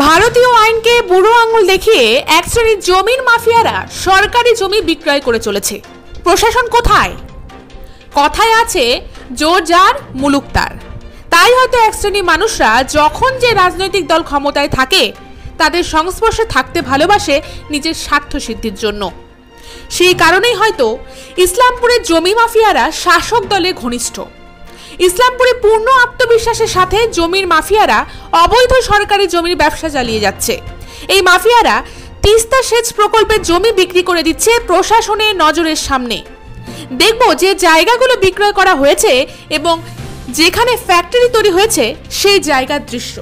ভারতীয় আইনকে বুড়ো আঙুল দেখিয়ে এক শ্রেণীর জমির মাফিয়ারা সরকারি জমি বিক্রয় করে চলেছে। প্রশাসন কোথায়? কথায় আছে জোর যার মুলুক তার। তাই হয়তো এক শ্রেণীর মানুষরা যখন যে রাজনৈতিক দল ক্ষমতায় থাকে তাদের সংস্পর্শে থাকতে ভালোবাসে নিজের স্বার্থ সিদ্ধির জন্য। সেই কারণেই হয়তো ইসলামপুরের জমি মাফিয়ারা শাসক দলের ঘনিষ্ঠ। ইসলামপুরে পূর্ণ আত্মবিশ্বাসের সাথে জমির মাফিয়ারা অবৈধ সরকারি জমির ব্যবসা চালিয়ে যাচ্ছে। এই মাফিয়ারা তিস্তা সেচ প্রকল্পের জমি বিক্রি করে দিচ্ছে প্রশাসনের নজরের সামনে। দেখব যে জায়গাগুলো বিক্রয় করা হয়েছে এবং যেখানে ফ্যাক্টরি তৈরি হয়েছে সেই জায়গার দৃশ্য।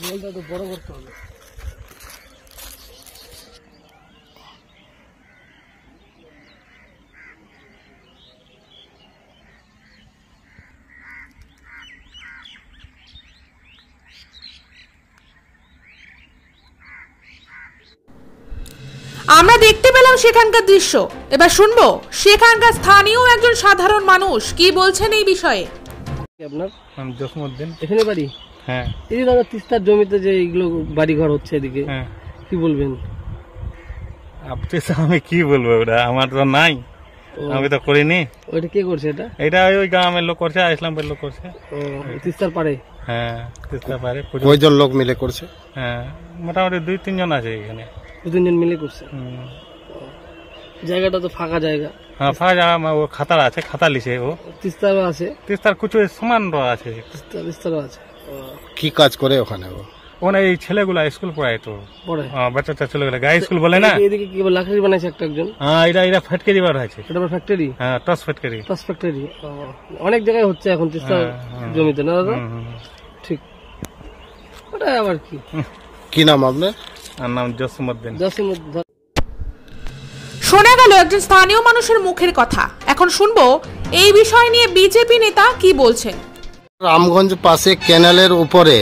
জলটা তো বড় করতে হবে। আমরা দেখতে পেলাম সেখানকার দৃশ্য। এবার শুনবো সেখানকার স্থানীয় একজন সাধারণ মানুষ কি বলছেন এই বিষয়ে। আপনার নাম জসমউদ্দিন। এখানে বাড়ি? হ্যাঁ। এই যে দাদা তিস্তার জমিতে যে এইগুলো বাড়ি ঘর হচ্ছে এদিকে, হ্যাঁ, কি বলবেন? আপনি আমি কি বলবো, ওটা আমার তো নাই, আমি তো করিনি। ওইটা কে করছে? এটা ওই গ্রামের লোক করছে, ইসলামপুরের লোক করছে। তিস্তার পারে? হ্যাঁ, তিস্তার পারে। কয়জন লোক মিলে করছে? হ্যাঁ, মোটামুটি 2-3 জন আছে এখানে। 2-3 জন মিলে করছে। জায়গাটা তো ফাঁকা জায়গা। হ্যাঁ, ফাঁকা জায়গা। ও খাতার আছে, খাতা লিছে। ও তিস্তারও আছে? তিস্তার কিছু সমান আছে। তিস্তারও আছে। কি কাজ করে ওখানে? ওখানে এই ছেলেগুলা স্কুল পড়ায় তো, পড়ে বাচ্চা ছেলেগুলা গায়ে স্কুল বলে না। এদিকে কি বলে লাকড়ি বানাইছে একটা একজন? হ্যাঁ, এরা ফ্যাক্টরি বার হয়েছে। এটা ফ্যাক্টরি? হ্যাঁ, টস ফ্যাক্টরি। টস ফ্যাক্টরি অনেক জায়গায় হচ্ছে এখন তিস্তার জমিতে, না দাদা? ঠিক। ওটা আবার কি? কি নাম আপনার? আমার নাম জসমউদ্দিন। জসমউদ্দিন। শোনা গেল একজন স্থানীয় মানুষের মুখের কথা। এখন শুনবো এই বিষয় নিয়ে বিজেপি নেতা কি বলছেন। রামগঞ্জ পাশে ক্যানেলের উপরে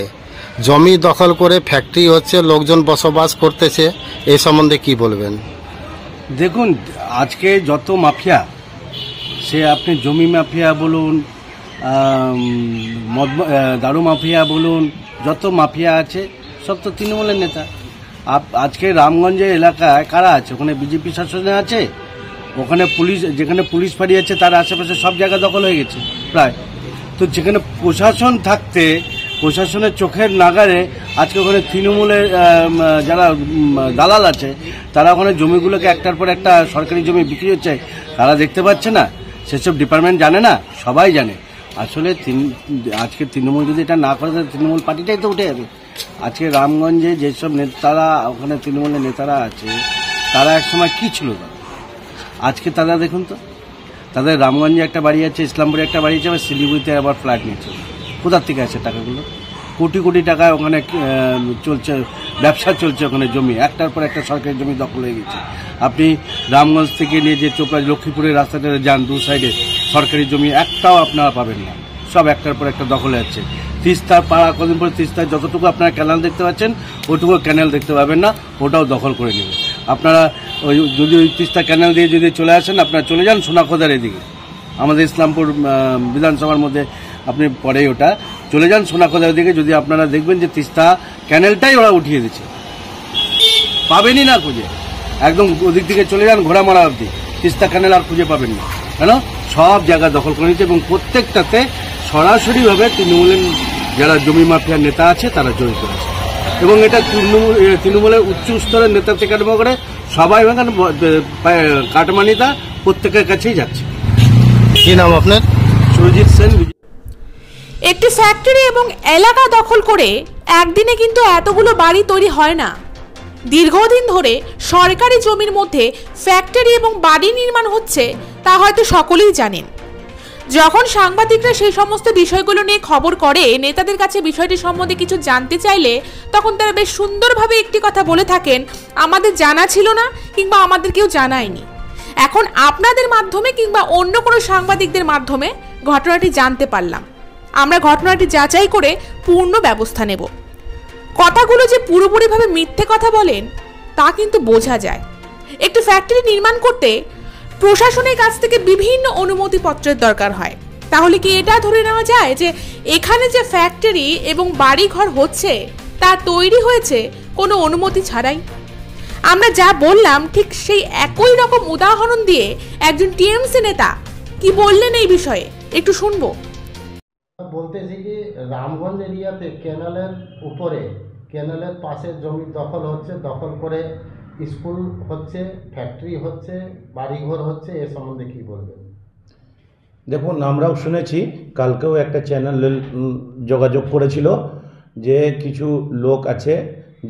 জমি দখল করে ফ্যাক্টরি হচ্ছে, লোকজন বসবাস করতেছে, এই সম্বন্ধে কি বলবেন? দেখুন, আজকে যত মাফিয়া, সে আপনি জমি মাফিয়া বলুন, দারু মাফিয়া বলুন, যত মাফিয়া আছে সব তো তৃণমূলের নেতা। আজকে রামগঞ্জের এলাকায় কারা আছে? ওখানে বিজেপি শাসনে আছে। ওখানে পুলিশ, যেখানে পুলিশ ফাঁড়ি আছে তার আশেপাশে সব জায়গা দখল হয়ে গেছে প্রায়। তো যেখানে প্রশাসন থাকতে, প্রশাসনের চোখের নাগারে আজকে ওখানে তৃণমূলের যারা দালাল আছে তারা ওখানে জমিগুলোকে একটার পর একটা সরকারি জমি বিক্রি হচ্ছে, তারা দেখতে পাচ্ছে না? সেসব ডিপার্টমেন্ট জানে না? সবাই জানে। আসলে আজকে তৃণমূল যদি এটা না করে তাহলে তৃণমূল পার্টিটাই তো উঠে যাবে। আজকে রামগঞ্জে যেসব নেতারা, ওখানে তৃণমূলের নেতারা আছে, তারা একসময় কি ছিল? আজকে তারা দেখুন তো, তাদের রামগঞ্জে একটা বাড়ি আছে, ইসলামপুরে একটা বাড়ি আছে, আবার শিলিগুড়িতে আবার ফ্ল্যাট নিচ্ছে। কোথার থেকে আছে টাকাগুলো? কোটি কোটি টাকা ওখানে চলছে, ব্যবসা চলছে ওখানে। জমি একটার পর একটা সরকারি জমি দখল হয়ে গেছে। আপনি রামগঞ্জ থেকে নিয়ে যে চোপড়া লক্ষ্মীপুরের রাস্তাটাতে যান, দু সাইডে সরকারি জমি একটাও আপনারা পাবেন না, সব একটার পর একটা দখল হয়ে যাচ্ছে। তিস্তার পাড়া, কদিন পরে তিস্তার যতটুকু আপনারা ক্যানাল দেখতে পাচ্ছেন ওইটুকু ক্যানাল দেখতে পাবেন না, ওটাও দখল করে নেবে। আপনারা যদি ওই তিস্তা ক্যানাল দিয়ে যদি চলে আসেন, আপনারা চলে যান সোনাখোদার এদিকে, আমাদের ইসলামপুর বিধানসভার মধ্যে আপনি পরে ওটা চলে যান সোনাখোদার দিকে, যদি আপনারা দেখবেন যে তিস্তা ক্যানেলটাই ওরা উঠিয়ে দিচ্ছে, পাবেনই না খুঁজে। একদম ওদিক থেকে চলে যান ঘোড়ামারা অবধি, তিস্তা ক্যানেল আর খুঁজে পাবেন না। কেন? সব জায়গা দখল করে নিচ্ছে এবং প্রত্যেকটাতে সরাসরিভাবে তৃণমূলের যারা জমি মাফিয়ার নেতা আছে তারা জড়িত আছে। এবং এটা তৃণমূলের উচ্চ স্তরের নেতা থেকে আরম্ভ করে সবাই কাটমানিতা প্রত্যেকের কাছেই যাচ্ছে। কি নাম আপনার? সুরজিৎ সেন। একটি ফ্যাক্টরি এবং এলাকা দখল করে একদিনে কিন্তু এতগুলো বাড়ি তৈরি হয় না। দীর্ঘদিন ধরে সরকারি জমির মধ্যে ফ্যাক্টরি এবং বাড়ি নির্মাণ হচ্ছে তা হয়তো সকলেই জানেন। যখন সাংবাদিকরা সেই সমস্ত বিষয়গুলো নিয়ে খবর করে নেতাদের কাছে বিষয়টি সম্বন্ধে কিছু জানতে চাইলে তখন তারা বেশ সুন্দরভাবে একটি কথা বলে থাকেন, আমাদের জানা ছিল না কিংবা আমাদের কেউ জানায়নি। এখন আপনাদের মাধ্যমে কিংবা অন্য কোনো সাংবাদিকদের মাধ্যমে ঘটনাটি জানতে পারলাম। আমরা ঘটনাটি যাচাই করে পূর্ণ ব্যবস্থা নেব। কথাগুলো যে পুরোপুরিভাবে মিথ্যে কথা বলেন তা কিন্তু বোঝা যায়। একটি ফ্যাক্টরি নির্মাণ করতে প্রশাসনের কাছ থেকে বিভিন্ন অনুমতিপত্রের দরকার হয়। তাহলে কি এটা ধরে নেওয়া যায় যে এখানে যে ফ্যাক্টরি এবং বাড়িঘর হচ্ছে তা তৈরি হয়েছে কোনো অনুমতি ছাড়াই? আমরা যা বললাম ঠিক সেই একই রকম উদাহরণ দিয়ে একজন টিএমসি নেতা কি বললেন এই বিষয়ে একটু শুনবো। বলতেছি কি, রামগঞ্জ এরিয়াতে ক্যানেলের উপরে, ক্যানেলের পাশে জমি দখল হচ্ছে, দখল করে স্কুল হচ্ছে, ফ্যাক্টরি হচ্ছে, বাড়িঘর হচ্ছে, এ সম্বন্ধে কি বলবেন? দেখুন, আমরাও শুনেছি, কালকেও একটা চ্যানেল যোগাযোগ করেছিল যে কিছু লোক আছে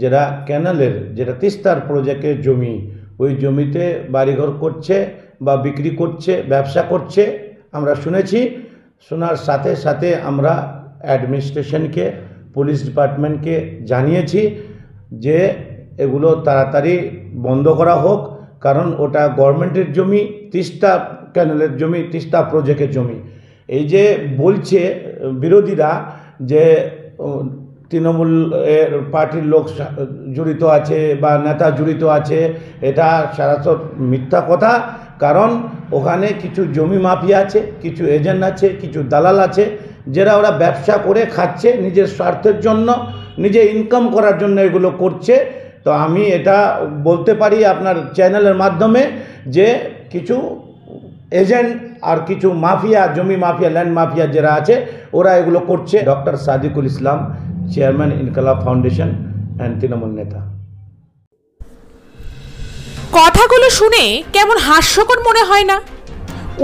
যারা ক্যানেলের, যেটা তিস্তার প্রজেক্টের জমি, ওই জমিতে বাড়িঘর করছে বা বিক্রি করছে, ব্যবসা করছে। আমরা শুনেছি। শোনার সাথে সাথে আমরা অ্যাডমিনিস্ট্রেশনকে, পুলিশ ডিপার্টমেন্টকে জানিয়েছি যে এগুলো তাড়াতাড়ি বন্ধ করা হোক, কারণ ওটা গভর্নমেন্টের জমি, তিস্তা ক্যানেলের জমি, তিস্তা প্রজেক্টের জমি। এই যে বলছে বিরোধীরা যে তৃণমূল পার্টির লোক জড়িত আছে বা নেতা জড়িত আছে, এটা সরাসরি মিথ্যা কথা। কারণ ওখানে কিছু জমি মাফিয়া আছে, কিছু এজেন্ট আছে, কিছু দালাল আছে, যারা ওরা ব্যবসা করে খাচ্ছে নিজের স্বার্থের জন্য, নিজে ইনকাম করার জন্য এগুলো করছে। তো আমি এটা বলতে পারি আপনার চ্যানেলের মাধ্যমে যে কিছু এজেন্ট আর কিছু মাফিয়া, জমি মাফিয়া, ল্যান্ড মাফিয়া যারা আছে, ওরা এগুলো করছে। Doctor Sadikul Islam, chairman Inquilab foundation and Trinamool নেতা। কথাগুলো শুনে কেমন হাস্যকর মনে হয় না?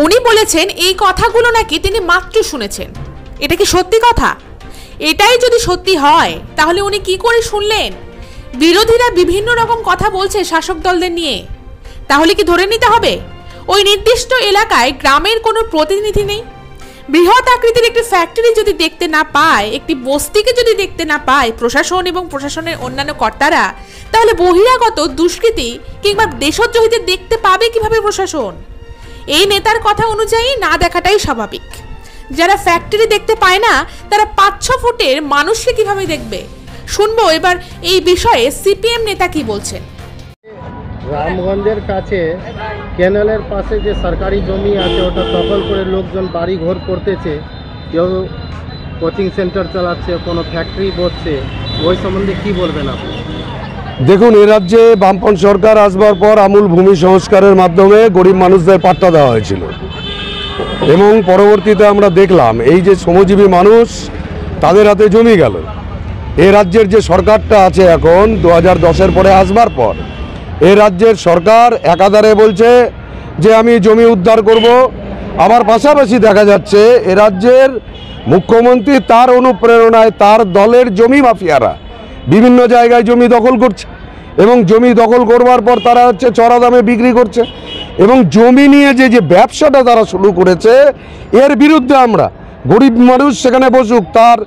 উনি বলেছেন এই কথাগুলো নাকি তিনি মাত্র শুনেছেন। এটা কি সত্যি কথা? এটাই যদি সত্যি হয় তাহলে উনি কি করে শুনলেন? বিরোধীরা বিভিন্ন রকম কথা বলছে শাসক দলদের নিয়ে, তাহলে কি ধরে নিতে হবে ওই নির্দিষ্ট এলাকায় গ্রামের কোনো প্রতিনিধি নেই? বৃহৎ আকৃতির একটি ফ্যাক্টরি যদি দেখতে না পায়, একটি বস্তিকে যদি দেখতে না পায় প্রশাসন এবং প্রশাসনের অন্যান্য কর্তারা, তাহলে বহিরাগত দুষ্কৃতী কিংবা দেশদ্রোহীদের দেখতে পাবে কিভাবে প্রশাসন? এই নেতার কথা অনুযায়ী না দেখাটাই স্বাভাবিক। যারা ফ্যাক্টরি দেখতে পায় না তারা 5-6 ফুটের মানুষকে কিভাবে দেখবে? শুনবো এবার এই বিষয়ে সিপিএম নেতা কি বলছেন। রামগঞ্জের কাছে ক্যানেলের পাশে যে সরকারি জমি আছে ওটা দখল করে লোকজন বাড়ি ঘর করতেছে, কেউ কোচিং সেন্টার চালাচ্ছে, কোনো ফ্যাক্টরি বসছে, ওই সম্বন্ধে কি বলবেন আপনি? দেখুন, এ রাজ্যে বামপন্থী সরকার আসবার পর আমূল ভূমি সংস্কারের মাধ্যমে গরিব মানুষদের পাট্টা দেওয়া হয়েছিল এবং পরবর্তীতে আমরা দেখলাম এই যে শ্রমজীবী মানুষ, তাদের হাতে জমি গেল। এ রাজ্যের যে সরকারটা আছে এখন 2010-এর পরে আসবার পর, এ রাজ্যের সরকার একাধারে বলছে যে আমি জমি উদ্ধার করব, আবার পাশাপাশি দেখা যাচ্ছে এ রাজ্যের মুখ্যমন্ত্রী তার অনুপ্রেরণায় তার দলের জমি মাফিয়ারা বিভিন্ন জায়গায় জমি দখল করছে এবং জমি দখল করবার পর তারা হচ্ছে চড়া দামে বিক্রি করছে এবং জমি নিয়ে যে ব্যবসাটা তারা শুরু করেছে, এর বিরুদ্ধে আমরা, গরিব মানুষ সেখানে বসুক, তার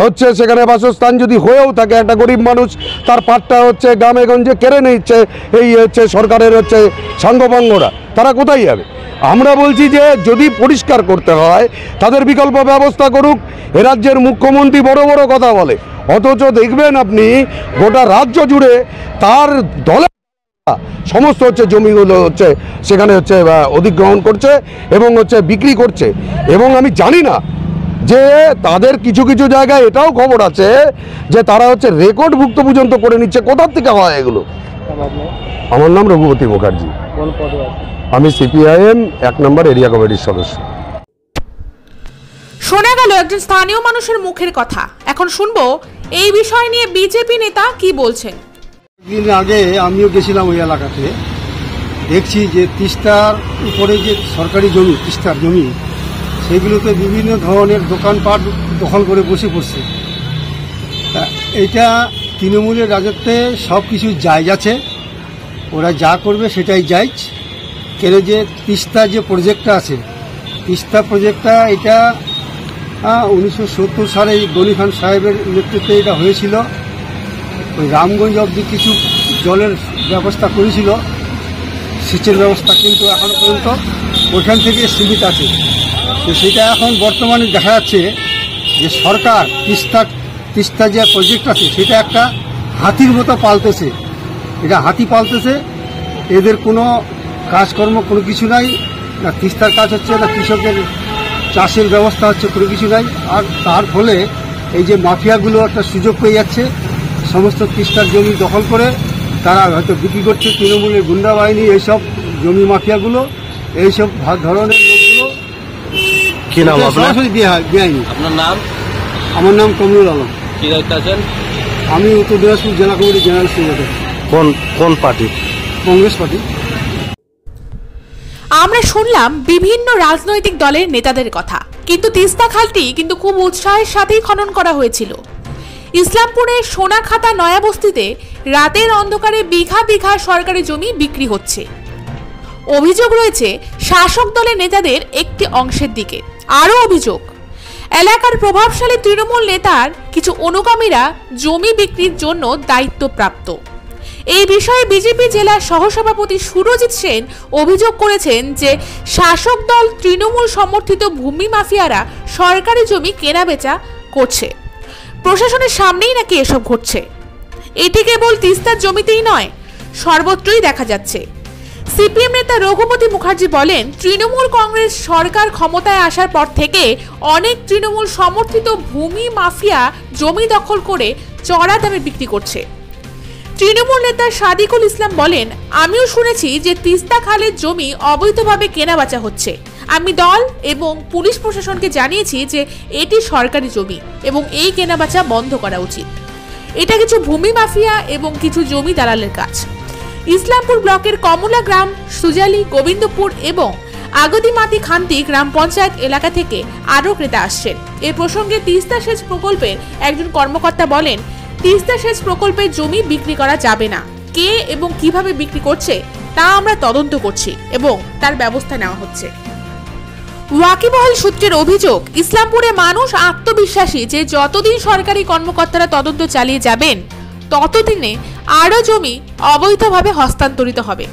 হচ্ছে সেখানে বাসস্থান যদি হয়েও থাকে, একটা গরিব মানুষ তার পাটটা হচ্ছে গ্রামে গঞ্জে কেড়ে নিচ্ছে, এই হচ্ছে সরকারের হচ্ছে সাঙ্গপাঙ্গরা, তারা কোথায় যাবে? আমরা বলছি যে যদি পরিষ্কার করতে হয় তাদের বিকল্প ব্যবস্থা করুক। এ রাজ্যের মুখ্যমন্ত্রী বড় বড় কথা বলে, অথচ দেখবেন আপনি গোটা রাজ্য জুড়ে তার দলের সমস্ত হচ্ছে জমিগুলো হচ্ছে সেখানে হচ্ছে অধিগ্রহণ করছে এবং হচ্ছে বিক্রি করছে। এবং আমি জানি না যে তাদের কিছু কিছু জায়গায় এটাও খবর আছে যে তারা হচ্ছে রেকর্ডভুক্ত পর্যন্ত করে নিচ্ছে। কোথার থেকে হয় এগুলো? আমার নাম রঘুপতি মুখার্জি, আমি সিপিআইএম 1 নম্বর এরিয়া কমিটির সদস্য। শোনা গেল একজন স্থানীয় মানুষের মুখের কথা। এখন শুনবো এই বিষয় নিয়ে বিজেপি নেতা কি বলছেন। দিন আগে আমিও গেছিলাম ওই এলাকাতে, দেখছি যে তিস্তার উপরে যে সরকারি জমি, তিস্তার জমি, সেগুলোতে বিভিন্ন ধরনের দোকানপাট দখল করে বসে পড়ছে। এটা তৃণমূলের রাজত্বে সব কিছু জায়জ আছে, ওরা যা করবে সেটাই জায়জ। কেন যে তিস্তা যে প্রজেক্টটা আছে তিস্তা প্রজেক্টটা এটা 1970 সালে গনি খান সাহেবের নেতৃত্বে এটা হয়েছিল। ওই রামগঞ্জ অবধি কিছু জলের ব্যবস্থা করেছিল, সেচের ব্যবস্থা, কিন্তু এখনো পর্যন্ত ওখান থেকে সীমিত আছে। তো সেটা এখন বর্তমানে দেখা যাচ্ছে যে সরকার তিস্তা যে প্রজেক্ট আছে সেটা একটা হাতির মতো পালতেছে। এটা হাতি পালতেছে, এদের কোনো কাজকর্ম কোনো কিছু নাই, না তিস্তার কাজ হচ্ছে, না কৃষকের চাষের ব্যবস্থা হচ্ছে, কোনো কিছু নাই। আর তার ফলে এই যে মাফিয়াগুলো একটা সুযোগ পেয়ে যাচ্ছে, সমস্ত তিস্তার জমি দখল করে তারা হয়তো বিক্রি করছে। তৃণমূলের গুন্ডা বাহিনী, এইসব জমি মাফিয়াগুলো, এইসব ধরনের লোকগুলো। কি নাম আপনার? বেআইনি। আপনার নাম? আমার নাম কমরুল আলম। কি দায়িত্ব আছেন? আমি উত্তর দিনাজপুর জেলা কমিটির জেনারেল সেক্রেটারি। কোন পার্টি? কংগ্রেস পার্টি। আমরা শুনলাম বিভিন্ন রাজনৈতিক দলের নেতাদের কথা, কিন্তু তিস্তা খালটি কিন্তু খুব উৎসাহের সাথেই খনন করা হয়েছিল। ইসলামপুরের সোনাখাতা নয়াবস্তিতে রাতের অন্ধকারে বিঘা বিঘা সরকারি জমি বিক্রি হচ্ছে। অভিযোগ রয়েছে শাসক দলের নেতাদের একটি অংশের দিকে। আরও অভিযোগ, এলাকার প্রভাবশালী তৃণমূল নেতার কিছু অনুগামীরা জমি বিক্রির জন্য দায়িত্বপ্রাপ্ত। এই বিষয়ে বিজেপি জেলা সহসভাপতি সুরজিৎ সেন অভিযোগ করেছেন যে শাসক দল তৃণমূল সমর্থিত ভূমি মাফিয়ারা সরকারি জমি কেনাবেচা করছে। প্রশাসনের সামনেই নাকি এসব ঘটছে। এটি কেবল তিস্তার জমিতেই নয়, সর্বত্রই দেখা যাচ্ছে। সিপিএম নেতা রঘুপতি মুখার্জি বলেন, তৃণমূল কংগ্রেস সরকার ক্ষমতায় আসার পর থেকে অনেক তৃণমূল সমর্থিত ভূমি মাফিয়া জমি দখল করে চড়া দামে বিক্রি করছে। তৃণমূল নেতা সাদিকুল ইসলাম বলেন, আমিও শুনেছি যে তিস্তা খালের জমি অবৈধভাবে কেনাবেচা হচ্ছে। আমি দল এবং পুলিশ প্রশাসনকে জানিয়েছি যে এটি সরকারি জমি এবং এই কেনাবেচা বন্ধ করা উচিত। এটা কিছু ভূমি মাফিয়া এবং কিছু জমি দালালের কাজ। ইসলামপুর ব্লকের কমলা গ্রাম, সুজালি, গোবিন্দপুর এবং আগদিমাতি খান্তি গ্রাম পঞ্চায়েত এলাকা থেকে আরও ক্রেতা আসছেন। এ প্রসঙ্গে তিস্তা সেচ প্রকল্পের একজন কর্মকর্তা বলেন, তিস্তা সেচ প্রকল্পের জমি বিক্রি করা যাবে না। কে এবং কিভাবে বিক্রি করছে তা আমরা তদন্ত করছি এবং তার ব্যবস্থা নেওয়া হচ্ছে। ওয়াকিবহাল সূত্রের অভিযোগ, ইসলামপুরে মানুষ আত্মবিশ্বাসী যে যতদিন সরকারি কর্মকর্তারা তদন্ত চালিয়ে যাবেন ততদিনে আরও জমি অবৈধভাবে হস্তান্তরিত হবে।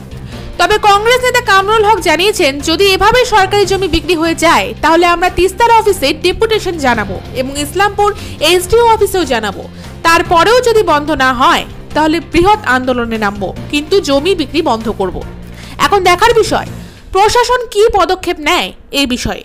তবে কংগ্রেস নেতা কামরুল হক জানিয়েছেন, যদি এভাবে সরকারি জমি বিক্রি হয়ে যায় তাহলে আমরা তিস্তার অফিসে ডেপুটেশন জানাবো এবং ইসলামপুর এসডিও অফিসেও জানাবো। তারপরেও যদি বন্ধ না হয় তাহলে বৃহৎ আন্দোলনে নামবো, কিন্তু জমি বিক্রি বন্ধ করব। এখন দেখার বিষয় প্রশাসন কি পদক্ষেপ নেয় এই বিষয়ে।